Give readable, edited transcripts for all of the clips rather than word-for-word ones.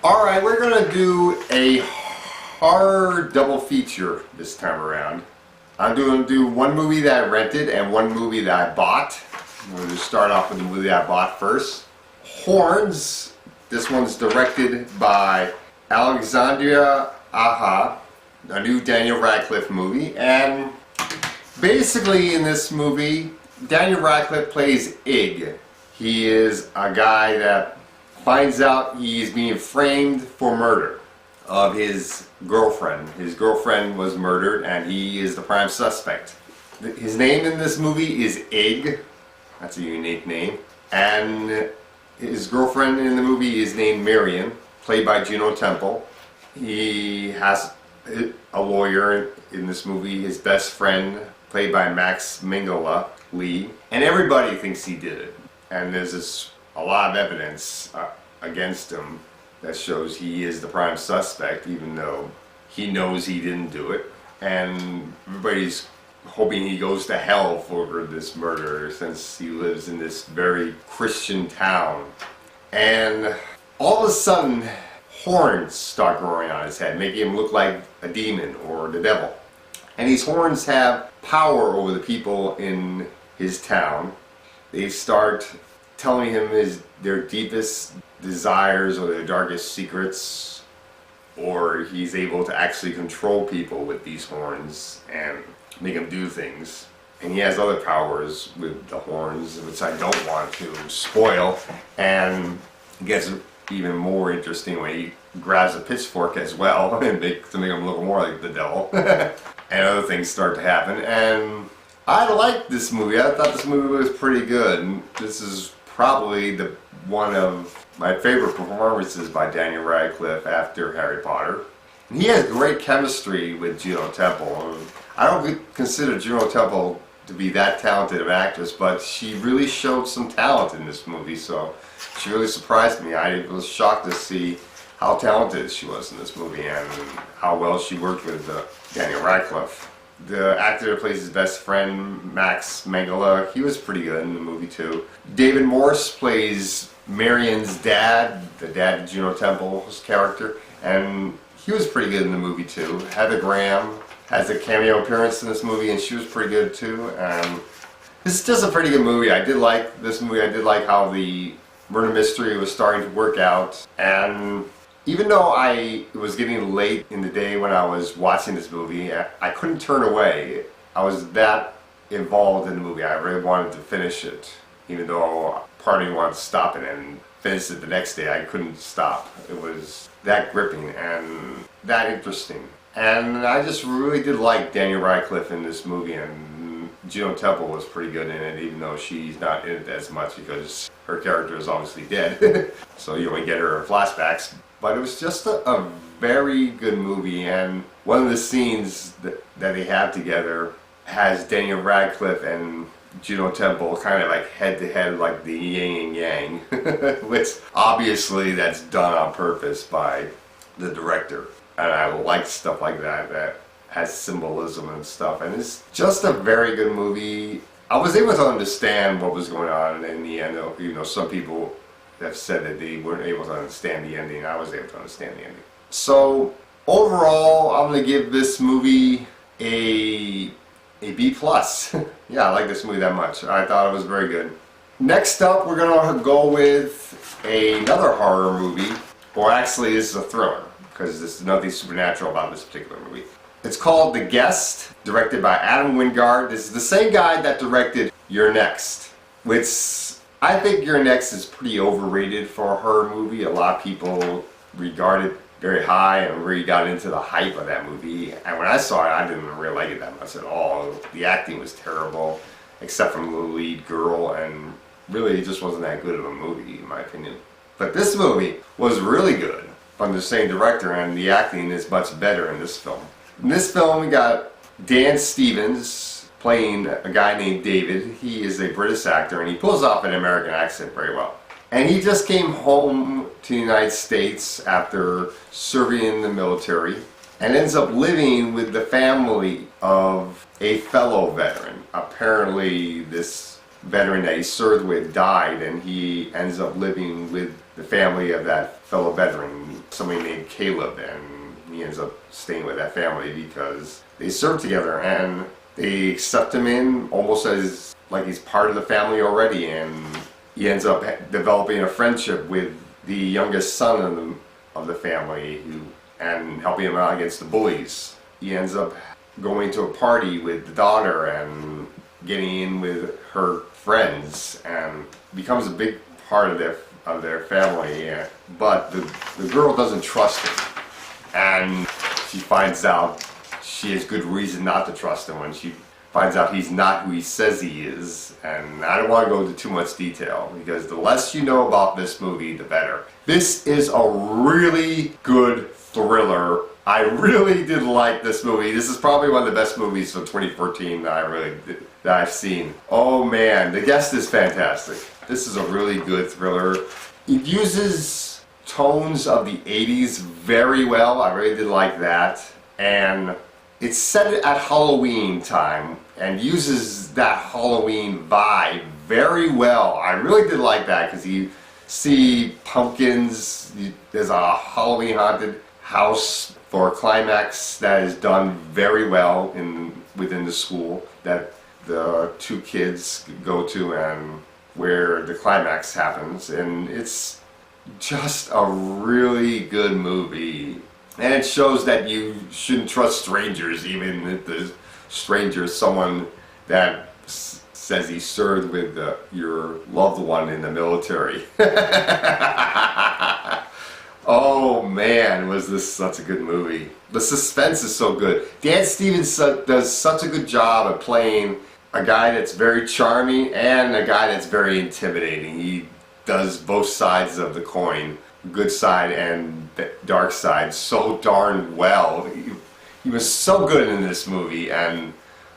Alright, we're going to do a horror double feature this time around. I'm going to do one movie that I rented and one movie that I bought. I'm going to start off with the movie I bought first. Horns. This one's directed by Alexandria Aja, a new Daniel Radcliffe movie. And basically in this movie, Daniel Radcliffe plays Ig. He is a guy that finds out he's being framed for murder of his girlfriend. His girlfriend was murdered and he is the prime suspect. His name in this movie is Ig. That's a unique name. And his girlfriend in the movie is named Marion, played by Juno Temple. He has a lawyer in this movie, his best friend, played by Max Minghella Lee. And everybody thinks he did it. And there's a lot of evidence against him that shows he is the prime suspect, even though he knows he didn't do it. And everybody's hoping he goes to hell for this murder, since he lives in this very Christian town. And all of a sudden, horns start growing on his head, making him look like a demon or the devil. And these horns have power over the people in his town. They start telling him their deepest desires or their darkest secrets, or he's able to actually control people with these horns and make them do things. And he has other powers with the horns, which I don't want to spoil. And it gets even more interesting when he grabs a pitchfork as well and to make him look more like the devil. And other things start to happen. And I liked this movie. I thought this movie was pretty good. This is probably one of my favorite performances by Daniel Radcliffe after Harry Potter. He has great chemistry with Juno Temple. I don't consider Juno Temple to be that talented of an actress, but she really showed some talent in this movie, so she really surprised me. I was shocked to see how talented she was in this movie and how well she worked with Daniel Radcliffe. The actor that plays his best friend, Max Minghella, he was pretty good in the movie too. David Morse plays Marion's dad, the dad of Juno Temple's character, and he was pretty good in the movie too. Heather Graham has a cameo appearance in this movie and she was pretty good too. And this is just a pretty good movie. I did like this movie. I did like how the murder mystery was starting to work out. And even though it was getting late in the day when I was watching this movie, I couldn't turn away. I was that involved in the movie. I really wanted to finish it. Even though part of me wanted to stop it and finish it the next day, I couldn't stop. It was that gripping and that interesting. And I just really did like Daniel Radcliffe in this movie, and Juno Temple was pretty good in it, even though she's not in it as much because her character is obviously dead. So you only get her in flashbacks. But it was just a very good movie, and one of the scenes that they have together has Daniel Radcliffe and Juno Temple kind of like head to head, like the yin and yang, which obviously that's done on purpose by the director. And I like stuff like that has symbolism and stuff, and it's just a very good movie. I was able to understand what was going on in the end, even though some people have said that they weren't able to understand the ending. I was able to understand the ending. So overall, I'm going to give this movie a B+. Yeah, I like this movie that much. I thought it was very good. Next up, we're going to go with another horror movie. Or actually, this is a thriller, because there's nothing supernatural about this particular movie. It's called The Guest, directed by Adam Wingard. This is the same guy that directed You're Next, which I think You're Next is pretty overrated for a horror movie. A lot of people regard it very high and really got into the hype of that movie. And when I saw it, I didn't really like it that much at all. The acting was terrible, except from the lead girl, and really it just wasn't that good of a movie, in my opinion. But this movie was really good from the same director, and the acting is much better in this film. In this film, we got Dan Stevens playing a guy named David. He is a British actor, and he pulls off an American accent very well. And he just came home to the United States after serving in the military and ends up living with the family of a fellow veteran. Apparently this veteran that he served with died, and he ends up living with the family of that fellow veteran, somebody named Caleb, and he ends up staying with that family because they serve together and they accept him in almost as like he's part of the family already, and he ends up developing a friendship with the youngest son of the family and helping him out against the bullies. He ends up going to a party with the daughter and getting in with her friends and becomes a big part of their family. Yeah. But the girl doesn't trust him, and she finds out she has good reason not to trust him when she finds out he's not who he says he is. And I don't want to go into too much detail because the less you know about this movie, the better. This is a really good thriller. I really did like this movie. This is probably one of the best movies of 2014 that I've seen. Oh man, the guest is fantastic. This is a really good thriller. It uses tones of the 80s very well. I really did like that. And it's set at Halloween time and uses that Halloween vibe very well. I really did like that because you see pumpkins, there's a Halloween haunted house for a climax that is done very well within the school that the two kids go to and where the climax happens, and it's just a really good movie. And it shows that you shouldn't trust strangers, even if the stranger is someone that says he served with your loved one in the military. Oh man, was this such a good movie. The suspense is so good. Dan Stevens does such a good job of playing a guy that's very charming and a guy that's very intimidating. He does both sides of the coin, good side and dark side, so darn well. He was so good in this movie, and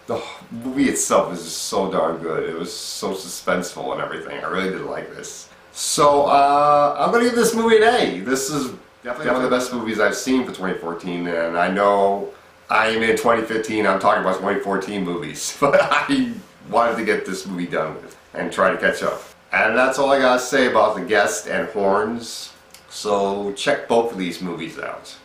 the movie itself is just so darn good. It was so suspenseful and everything. I really did like this. So I'm going to give this movie an A. This is definitely one of the best movies I've seen for 2014, and I know I'm in 2015, I'm talking about 2014 movies, but I wanted to get this movie done with and try to catch up. And that's all I got to say about The Guest and Horns. So check both of these movies out.